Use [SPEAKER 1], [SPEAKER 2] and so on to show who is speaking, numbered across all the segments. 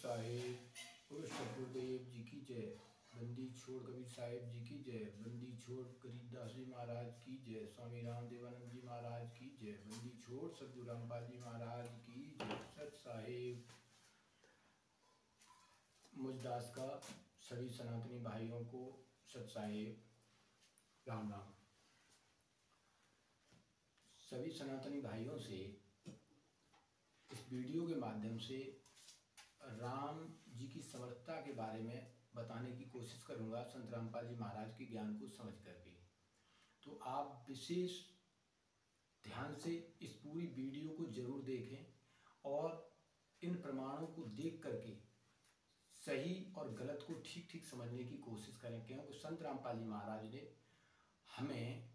[SPEAKER 1] साहेब, बोलो ठाकुरदेव जी की जय। बंदी छोड़ कबीर साहेब जी की जय। बंदी छोड़ गरीबदास जी महाराज की जय। स्वामी रामदेवानंद जी महाराज की जय। बंदी छोड़ सद्गुरु रामपाल जी महाराज की जय। सत साहेब। मुझदास का सभी सनातनी भाइयों को सत साहेब, राम राम। सभी सनातनी भाइयों से इस वीडियो के माध्यम से राम जी की समर्थता के बारे में बताने की कोशिश करूंगा, संत रामपाल जी महाराज के ज्ञान को समझ करके। तो आप विशेष ध्यान से इस पूरी वीडियो को जरूर देखें और इन प्रमाणों को देख करके सही और गलत को ठीक ठीक समझने की कोशिश करें, क्योंकि संत रामपाल जी महाराज ने हमें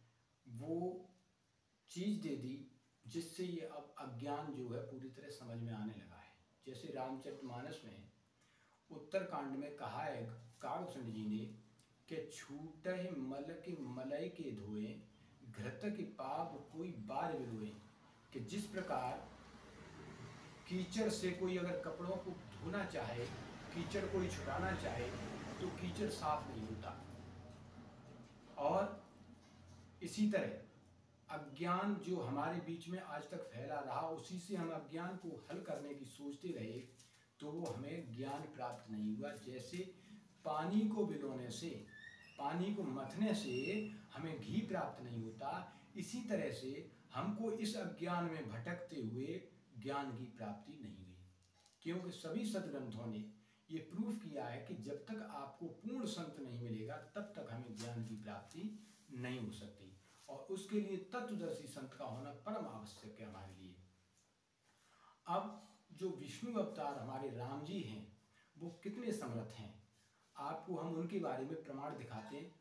[SPEAKER 1] वो चीज़ दे दी जिससे ये अब अज्ञान जो है पूरी तरह समझ में आने लगा है। जैसे रामचरितमानस में उत्तरकांड में कहा है कागभूषण जी ने कि छूटे मल के मलय के धोए, घृत के पाप कोई बार विरोए। कि जिस प्रकार कीचड़ से कोई अगर कपड़ों को धोना चाहे, कीचड़ कोई छुटाना चाहे तो कीचड़ साफ नहीं होता, और इसी तरह अज्ञान जो हमारे बीच में आज तक फैला रहा, उसी से हम अज्ञान को हल करने की सोचते रहे तो वो हमें ज्ञान प्राप्त नहीं हुआ। जैसे पानी को भिगोने से, पानी को मथने से हमें घी प्राप्त नहीं होता, इसी तरह से हमको इस अज्ञान में भटकते हुए ज्ञान की प्राप्ति नहीं हुई। क्योंकि सभी सदग्रंथों ने ये प्रूफ किया है कि जब तक आपको पूर्ण संत नहीं मिलेगा तब तक हमें ज्ञान की प्राप्ति नहीं हो सकती, और उसके लिए तत्वदर्शी संत का होना परम आवश्यक है हमारे लिए। अब जो विष्णु अवतार हमारे राम जी हैं वो कितने समर्थ हैं, आपको हम उनके बारे में प्रमाण दिखाते हैं।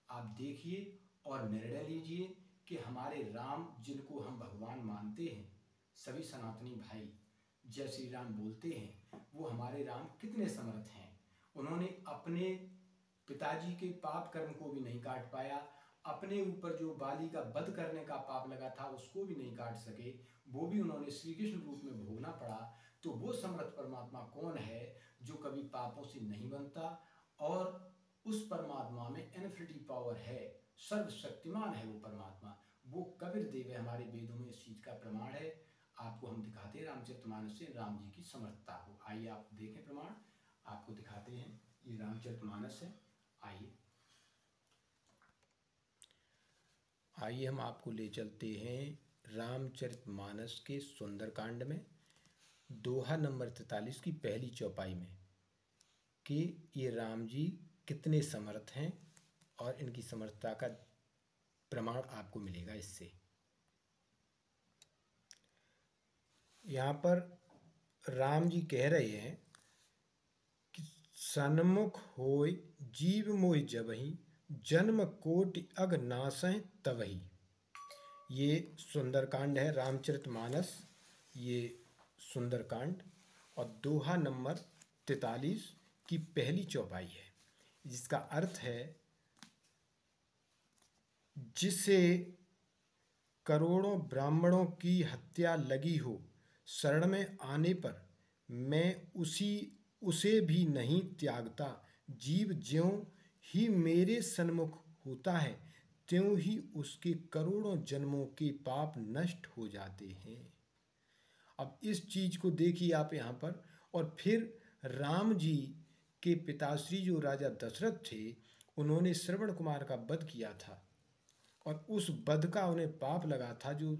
[SPEAKER 1] आप देखिए और निर्णय लीजिए कि हमारे राम, जिनको हम भगवान मानते हैं, सभी सनातनी भाई जय श्री राम बोलते हैं, वो हमारे राम कितने समर्थ हैं। उन्होंने अपने पिताजी के पाप कर्म को भी नहीं काट पाया, अपने ऊपर जो बाली का वध करने का पाप लगा था उसको भी नहीं काट सके, वो भी उन्होंने श्री कृष्ण रूप में भोगना पड़ा। तो वो समर्थ परमात्मा कौन है जो कभी पापों से नहीं बनता, और उस परमात्मा में इन्फिनिटी पावर है, सर्वशक्तिमान है वो परमात्मा। वो कबीर देव है, हमारे वेदों में इस चीज का प्रमाण है। आपको हम दिखाते हैं रामचरितमानस से राम जी की समर्थता को। आइए आप देखें प्रमाण, आपको दिखाते हैं। ये रामचरितमानस है, आइए हम आपको ले चलते हैं रामचरितमानस के सुंदरकांड में, दोहा नंबर 43 की पहली चौपाई में, कि ये राम जी कितने समर्थ हैं और इनकी समर्थता का प्रमाण आपको मिलेगा इससे। यहाँ पर राम जी कह रहे हैं कि सन्मुख होय जीव मोय जबहि, जन्म कोटि अग नासै तबहि। ये सुंदरकांड है रामचरितमानस, ये सुंदरकांड, और दोहा नंबर 43 की पहली चौपाई है, जिसका अर्थ है जिसे करोड़ों ब्राह्मणों की हत्या लगी हो, शरण में आने पर मैं उसे भी नहीं त्यागता। जीव ज्यों ही मेरे सन्मुख होता है त्यों ही उसके करोड़ों जन्मों के पाप नष्ट हो जाते हैं। अब इस चीज को देखिए आप यहाँ पर। और फिर राम जी के पिताश्री जो राजा दशरथ थे, उन्होंने श्रवण कुमार का वध किया था, और उस वध का उन्हें पाप लगा था, जो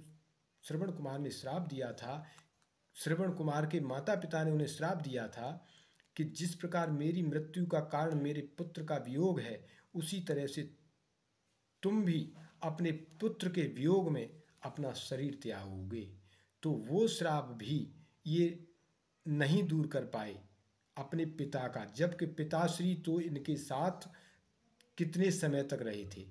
[SPEAKER 1] श्रवण कुमार ने श्राप दिया था। श्रवण कुमार के माता पिता ने उन्हें श्राप दिया था कि जिस प्रकार मेरी मृत्यु का कारण मेरे पुत्र का वियोग है, उसी तरह से तुम भी अपने पुत्र के वियोग में अपना शरीर त्यागोगे। तो वो श्राप भी ये नहीं दूर कर पाए अपने पिता का, जबकि पिताश्री तो इनके साथ कितने समय तक रहे थे।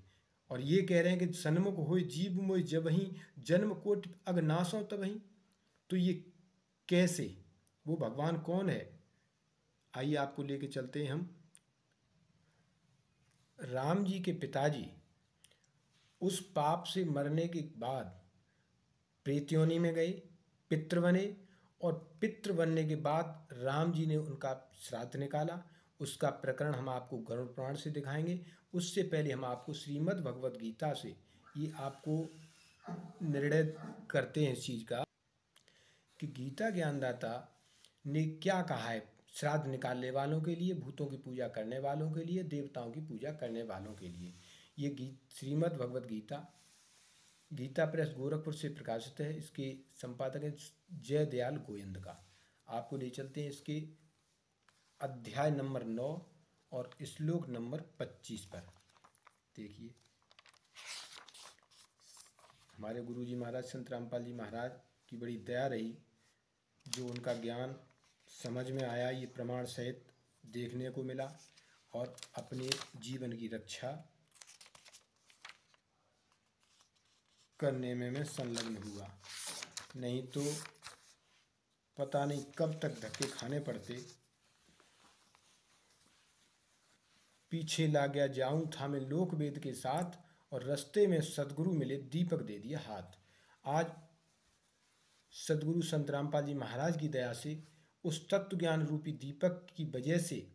[SPEAKER 1] और ये कह रहे हैं कि सन्मुख होय जीव मोय जबहि, जन्म कोटि अग नासौ तबहि। तो ये कैसे, वो भगवान कौन है? आइए आपको लेके चलते हैं हम। राम जी के पिताजी उस पाप से मरने के बाद प्रेत योनि में गए, पितृ बने, और पितृ बनने के बाद राम जी ने उनका श्राद्ध निकाला। उसका प्रकरण हम आपको गरुड़ पुराण से दिखाएंगे। उससे पहले हम आपको श्रीमद् भगवद गीता से ये आपको निर्णय करते हैं इस चीज़ का कि गीता ज्ञानदाता ने क्या कहा है श्राद्ध निकालने वालों के लिए, भूतों की पूजा करने वालों के लिए, देवताओं की पूजा करने वालों के लिए। ये श्रीमद् भगवद गीता गीता प्रेस गोरखपुर से प्रकाशित है। इसके संपादक हैं जय दयाल गोविंद का। आपको ले चलते हैं इसके अध्याय नंबर 9 और श्लोक नंबर 25 पर। देखिए, हमारे गुरुजी महाराज संत रामपाल जी महाराज की बड़ी दया रही, जो उनका ज्ञान समझ में आया, ये प्रमाण सहित देखने को मिला और अपने जीवन की रक्षा करने में मैं संलग्न हुआ। नहीं तो पता नहीं कब तक धक्के खाने पड़ते। पीछे ला गया जाऊं था मैं लोक वेद के साथ, और रास्ते में सदगुरु मिले दीपक दे दिया हाथ। आज सदगुरु संत रामपाल जी महाराज की दया से उस तत्व ज्ञान रूपी दीपक की वजह से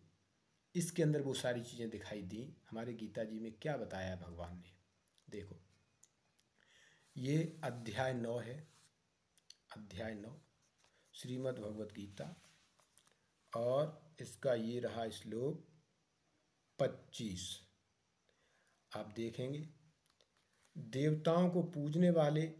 [SPEAKER 1] इसके अंदर वो सारी चीज़ें दिखाई दी। हमारे गीता जी में क्या बताया भगवान ने, देखो। ये अध्याय 9 है, अध्याय 9 श्रीमद् भगवद गीता, और इसका ये रहा श्लोक 25। आप देखेंगे, देवताओं को पूजने वाले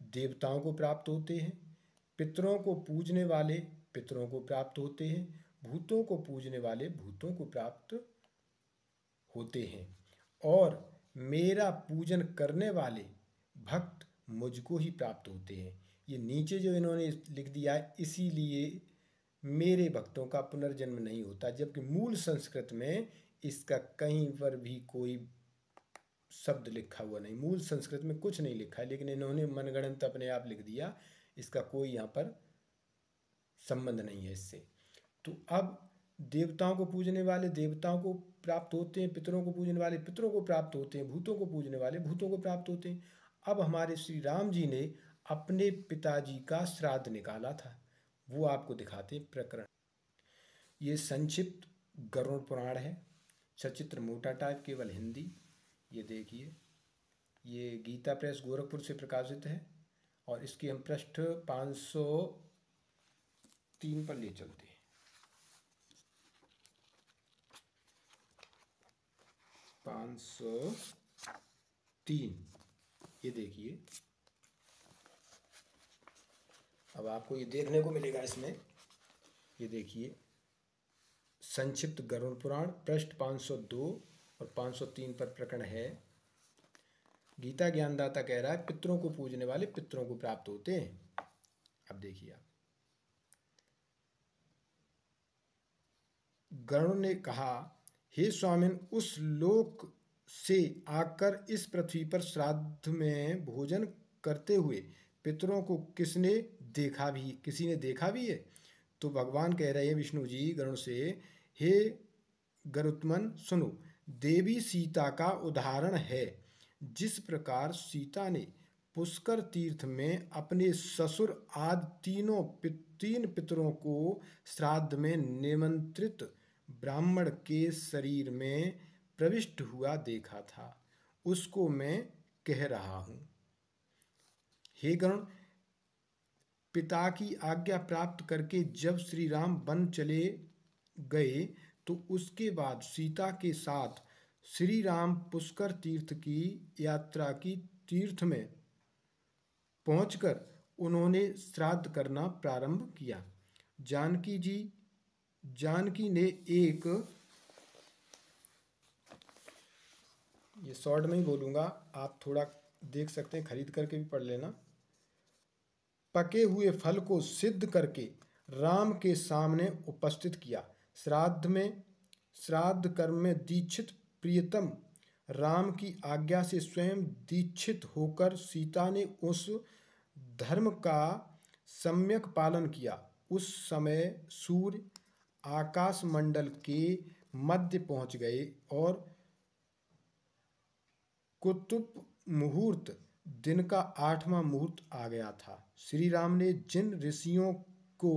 [SPEAKER 1] देवताओं को प्राप्त होते हैं, पितरों को पूजने वाले पितरों को प्राप्त होते हैं, भूतों को पूजने वाले भूतों को प्राप्त होते हैं, और मेरा पूजन करने वाले भक्त मुझको ही प्राप्त होते हैं। ये नीचे जो इन्होंने लिख दिया है, इसीलिए मेरे भक्तों का पुनर्जन्म नहीं होता, जबकि मूल संस्कृत में इसका कहीं पर भी कोई शब्द लिखा हुआ नहीं। मूल संस्कृत में कुछ नहीं लिखा है, लेकिन इन्होंने मनगढ़ंत अपने आप लिख दिया। इसका कोई यहाँ पर संबंध नहीं है इससे। तो अब देवताओं को पूजने वाले देवताओं को प्राप्त होते हैं, पितरों को पूजने वाले पितरों को प्राप्त होते हैं, भूतों को पूजने वाले भूतों को प्राप्त होते हैं। अब हमारे श्री राम जी ने अपने पिताजी का श्राद्ध निकाला था, वो आपको दिखाते हैं प्रकरण। ये संक्षिप्त गरुड़ पुराण है, सचित्र मोटा टाइप, केवल हिंदी। ये देखिए, ये गीता प्रेस गोरखपुर से प्रकाशित है, और इसके हम पृष्ठ 503 पर ले चलते हैं। 503, ये देखिए। अब आपको ये देखने को मिलेगा इसमें, ये देखिए, संक्षिप्त गरुड़ पुराण पृष्ठ 502 और 503 पर प्रकरण है। गीता ज्ञानदाता कह रहा है पितरों को पूजने वाले पितरों को प्राप्त होते हैं। अब देखिए आप, गरुड़ ने कहा, हे स्वामिन, उस लोक से आकर इस पृथ्वी पर श्राद्ध में भोजन करते हुए पितरों को किसी ने देखा भी है? तो भगवान कह रहे हैं विष्णु जी गरुड़ से, हे गरुत्मन सुनो, देवी सीता का उदाहरण है। जिस प्रकार सीता ने पुष्कर तीर्थ में अपने ससुर आदि तीन पितरों को श्राद्ध में निमंत्रित ब्राह्मण के शरीर में प्रविष्ट हुआ देखा था, उसको मैं कह रहा हूँ। हे गरुड़, पिता की आज्ञा प्राप्त करके जब श्री राम वन चले गए, तो उसके बाद सीता के साथ श्री राम पुष्कर तीर्थ की यात्रा की तीर्थ में पहुंचकर उन्होंने श्राद्ध करना प्रारंभ किया। जानकी ने एक, ये शॉर्ट में ही बोलूँगा, आप थोड़ा देख सकते हैं, खरीद करके भी पढ़ लेना। पके हुए फल को सिद्ध करके राम के सामने उपस्थित किया। श्राद्ध कर्म में दीक्षित प्रियतम राम की आज्ञा से स्वयं दीक्षित होकर सीता ने उस धर्म का सम्यक पालन किया। उस समय सूर्य आकाश मंडल के मध्य पहुंच गए और कुतुब मुहूर्त दिन का 8वां मुहूर्त आ गया था। श्री राम ने जिन ऋषियों
[SPEAKER 2] को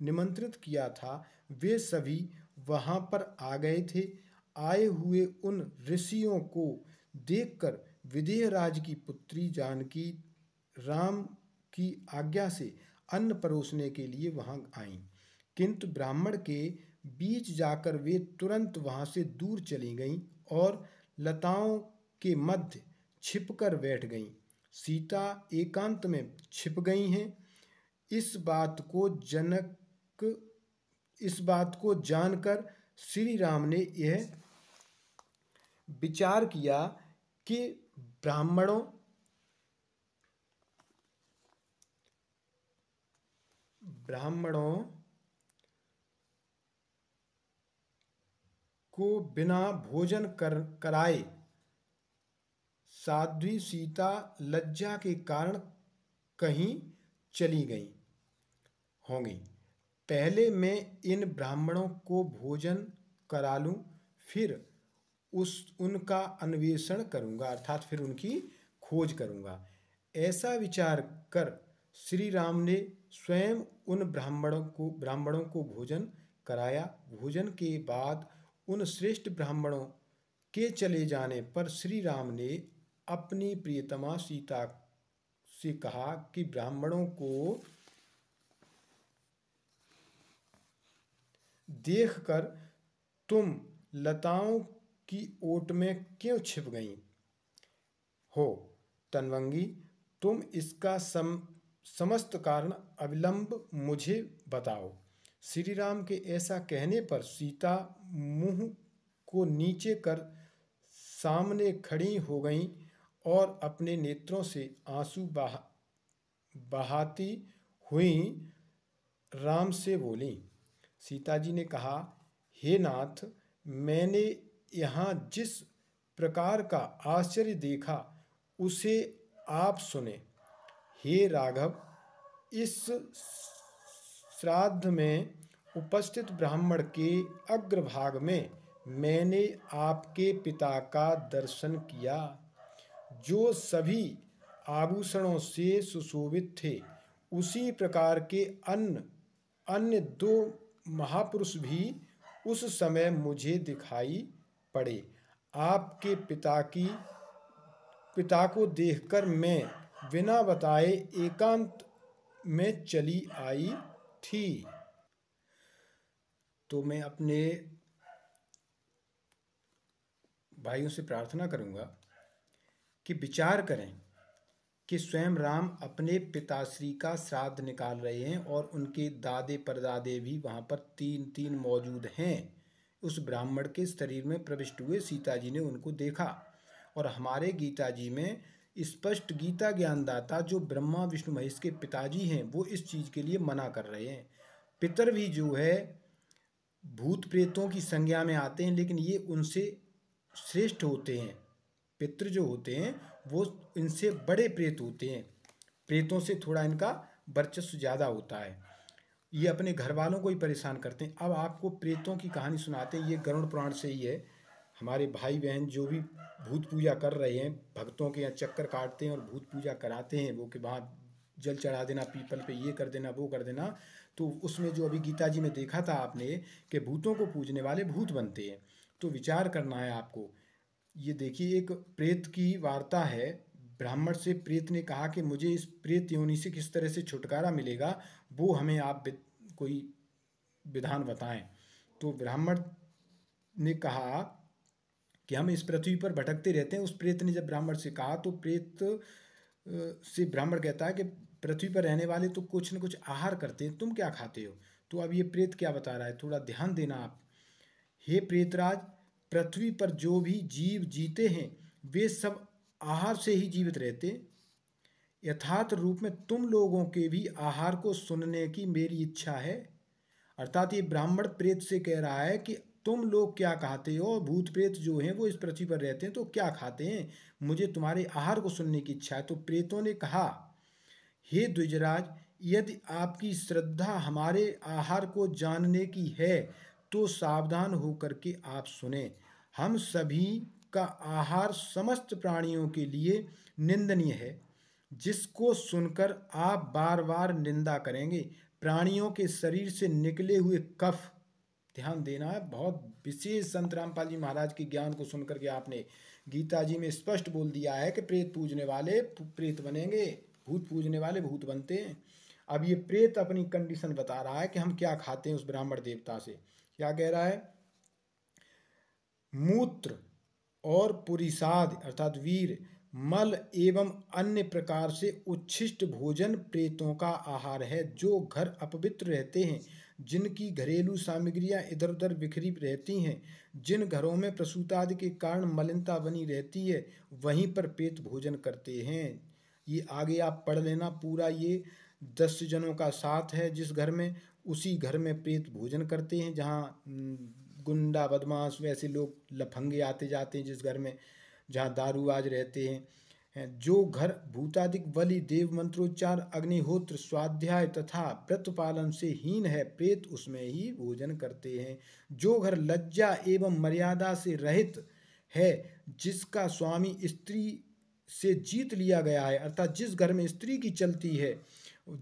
[SPEAKER 2] निमंत्रित किया था वे सभी वहां पर आ गए थे। आए हुए उन ऋषियों को देखकर विदेह राज की पुत्री जानकी राम की आज्ञा से अन्न परोसने के लिए वहां आईं, किंतु ब्राह्मण के बीच जाकर वे तुरंत वहां से दूर चली गईं और लताओं के मध्य छिपकर बैठ गईं। सीता एकांत में छिप गई हैं। इस बात को जानकर श्री राम ने यह विचार किया कि ब्राह्मणों को बिना भोजन कराए साध्वी सीता लज्जा के कारण कहीं चली गई होंगी। पहले मैं इन ब्राह्मणों को भोजन करा लूं, फिर उनका अन्वेषण करूंगा, अर्थात फिर उनकी खोज करूंगा। ऐसा विचार कर श्री राम ने स्वयं उन ब्राह्मणों को भोजन कराया। भोजन के बाद उन श्रेष्ठ ब्राह्मणों के चले जाने पर श्री राम ने अपनी प्रियतमा सीता से कहा कि ब्राह्मणों को देखकर तुम लताओं की ओट में क्यों छिप गई हो तनवंगी? तुम इसका समस्त कारण अविलंब मुझे बताओ। श्री राम के ऐसा कहने पर सीता मुंह को नीचे कर सामने खड़ी हो गईं और अपने नेत्रों से आंसू बहाती हुई राम से बोली। सीता जी ने कहा, हे नाथ, मैंने यहाँ जिस प्रकार का आश्चर्य देखा उसे आप सुने। हे राघव, इस श्राद्ध में उपस्थित ब्राह्मण के अग्रभाग में मैंने आपके पिता का दर्शन किया, जो सभी आभूषणों से सुशोभित थे। उसी प्रकार के अन्य दो महापुरुष भी उस समय मुझे दिखाई पड़े। आपके पिता को देखकर मैं बिना बताए एकांत में चली आई थी। तो मैं अपने भाइयों से प्रार्थना करूंगा कि विचार करें कि स्वयं राम अपने पिताश्री का श्राद्ध निकाल रहे हैं और उनके दादे परदादे भी वहाँ पर तीन मौजूद हैं। उस ब्राह्मण के शरीर में प्रविष्ट हुए सीता जी ने उनको देखा और हमारे गीता जी में स्पष्ट गीता ज्ञानदाता जो ब्रह्मा विष्णु महेश के पिताजी हैं वो इस चीज़ के लिए मना कर रहे हैं। पितर भी जो है भूत प्रेतों की संज्ञा में आते हैं, लेकिन ये उनसे श्रेष्ठ होते हैं। पितृ जो होते हैं वो इनसे बड़े प्रेत होते हैं, प्रेतों से थोड़ा इनका वर्चस्व ज़्यादा होता है। ये अपने घर वालों को ही परेशान करते हैं। अब आपको प्रेतों की कहानी सुनाते हैं, ये गरुड़ पुराण से ही है। हमारे भाई बहन जो भी भूत पूजा कर रहे हैं, भक्तों के यहाँ चक्कर काटते हैं और भूत पूजा कराते हैं, वो कि वहाँ जल चढ़ा देना, पीपल पे ये कर देना, वो कर देना, तो उसमें जो अभी गीता जी में देखा था आपने कि भूतों को पूजने वाले भूत बनते हैं। तो विचार करना है आपको। ये देखिए, एक प्रेत की वार्ता है। ब्राह्मण से प्रेत ने कहा कि मुझे इस प्रेत योनि से किस तरह से छुटकारा मिलेगा, वो हमें आप कोई विधान बताएं। तो ब्राह्मण ने कहा कि हम इस पृथ्वी पर भटकते रहते हैं। उस प्रेत ने जब ब्राह्मण से कहा तो प्रेत से ब्राह्मण कहता है कि पृथ्वी पर रहने वाले तो कुछ न कुछ आहार करते हैं, तुम क्या खाते हो? तो अब ये प्रेत क्या बता रहा है, थोड़ा ध्यान देना आप। हे प्रेतराज, पृथ्वी पर जो भी जीव जीते हैं वे सब आहार से ही जीवित रहते। यथार्थ रूप में तुम लोगों के भी आहार को सुनने की मेरी इच्छा है। अर्थात ये ब्राह्मण प्रेत से कह रहा है कि तुम लोग क्या खाते हो, भूत प्रेत जो हैं वो इस पृथ्वी पर रहते हैं तो क्या खाते हैं, मुझे तुम्हारे आहार को सुनने की इच्छा है। तो प्रेतों ने कहा, हे द्विजराज, यदि आपकी श्रद्धा हमारे आहार को जानने की है तो सावधान होकर के आप सुने। हम सभी का आहार समस्त प्राणियों के लिए निंदनीय है। जिसको सुनकर आप बार बार निंदा करेंगे। प्राणियों के शरीर से निकले हुए कफ, ध्यान देना है, बहुत विशेष संत रामपाल जी महाराज के ज्ञान को सुनकर के आपने गीता जी में स्पष्ट बोल दिया है कि प्रेत पूजने वाले प्रेत बनेंगे, भूत पूजने वाले भूत बनते हैं। अब ये प्रेत अपनी कंडीशन बता रहा है कि हम क्या खाते हैं उस ब्राह्मण देवता से। क्या कह रहा है? मूत्र और पुरीसाद अर्थात वीर, मल एवं अन्य प्रकार से उच्छिष्ट भोजन प्रेतों का आहार है। जो घर अपवित्र रहते हैं, जिनकी घरेलू सामग्रियां इधर उधर बिखरी रहती हैं, जिन घरों में प्रसूतादि के कारण मलिनता बनी रहती है, वहीं पर प्रेत भोजन करते हैं। ये आगे आप पढ़ लेना पूरा, ये 10 जनों का साथ है जिस घर में, उसी घर में प्रेत भोजन करते हैं। जहाँ गुंडा बदमाश वैसे लोग लफंगे आते जाते हैं जिस घर में, जहाँ दारूबाज रहते हैं। जो घर भूतादिक बलि, देव मंत्रोच्चार, अग्निहोत्र, स्वाध्याय तथा व्रत पालन से हीन है, प्रेत उसमें ही भोजन करते हैं। जो घर लज्जा एवं मर्यादा से रहित है, जिसका स्वामी स्त्री से जीत लिया गया है, अर्थात जिस घर में स्त्री की चलती है,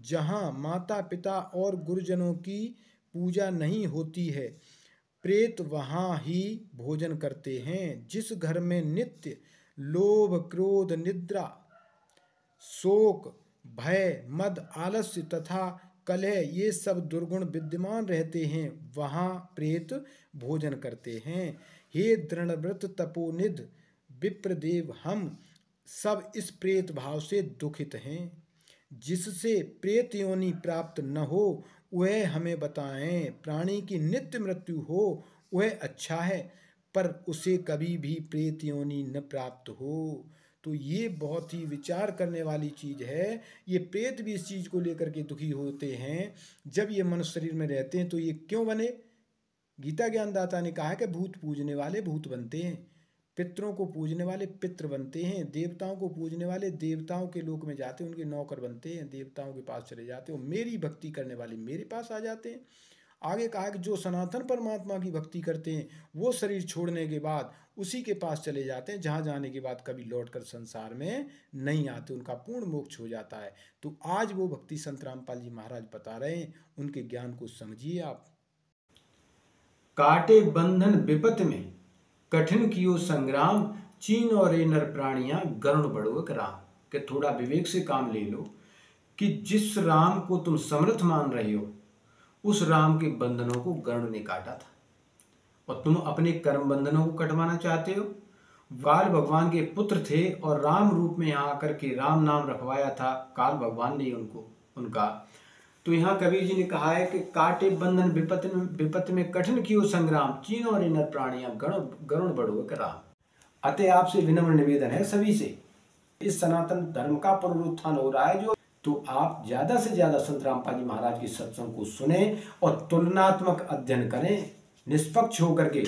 [SPEAKER 2] जहाँ माता पिता और गुरुजनों की पूजा नहीं होती है, प्रेत वहाँ ही भोजन करते हैं। जिस घर में नित्य लोभ, क्रोध, निद्रा, शोक, भय, मद, आलस्य तथा कलह ये सब दुर्गुण विद्यमान रहते हैं, वहाँ प्रेत भोजन करते हैं। हे दृढ़व्रत तपोनिध विप्रदेव, हम सब इस प्रेत भाव से दुखित हैं। जिससे प्रेत योनि प्राप्त न हो वह हमें बताएं। प्राणी की नित्य मृत्यु हो वह अच्छा है, पर उसे कभी भी प्रेत योनि न प्राप्त हो। तो ये बहुत ही विचार करने वाली चीज़ है। ये प्रेत भी इस चीज़ को लेकर के दुखी होते हैं। जब ये मनुष्य शरीर में रहते हैं तो ये क्यों बने? गीता ज्ञानदाता ने कहा है कि भूत पूजने वाले भूत बनते हैं, पितरों को पूजने वाले पितृ बनते हैं, देवताओं को पूजने वाले देवताओं के लोक में जाते हैं, उनके नौकर बनते हैं, देवताओं के पास चले जाते हैं, मेरी भक्ति करने वाले मेरे पास आ जाते हैं। आगे कहा कि जो सनातन परमात्मा की भक्ति करते हैं वो शरीर छोड़ने के बाद उसी के पास चले जाते हैं, जहाँ जाने के बाद कभी लौटकर संसार में नहीं आते, उनका पूर्ण मोक्ष हो जाता है। तो आज वो भक्ति संत रामपाल जी महाराज बता रहे हैं, उनके ज्ञान को समझिए आप।
[SPEAKER 1] काटे बंधन विपत में कठिन कियो संग्राम, चीन और नर प्राणियां गरुण बढ़ुक राम। कि थोड़ा विवेक से काम ले लो कि जिस राम को तुम समर्थ मान रहे हो, उस राम के बंधनों को गरुण ने काटा था, और तुम अपने कर्म बंधनों को कटवाना चाहते हो। काल भगवान के पुत्र थे और राम रूप में यहाँ आकर के राम नाम रखवाया था काल भगवान ने उनका। तो यहाँ कबीर जी ने कहा है कि काटे बंधन विपत में कठिन कियो संग्राम, चीन और नर प्राणियां गरुण बढ़ुक राम। अतः आपसे विनम्र निवेदन है सभी से, इस सनातन धर्म का पुनरुत्थान हो रहा है तो आप ज्यादा से ज्यादा संत रामपाल जी महाराज के सत्संग को सुने और तुलनात्मक अध्ययन करें, निष्पक्ष होकर के।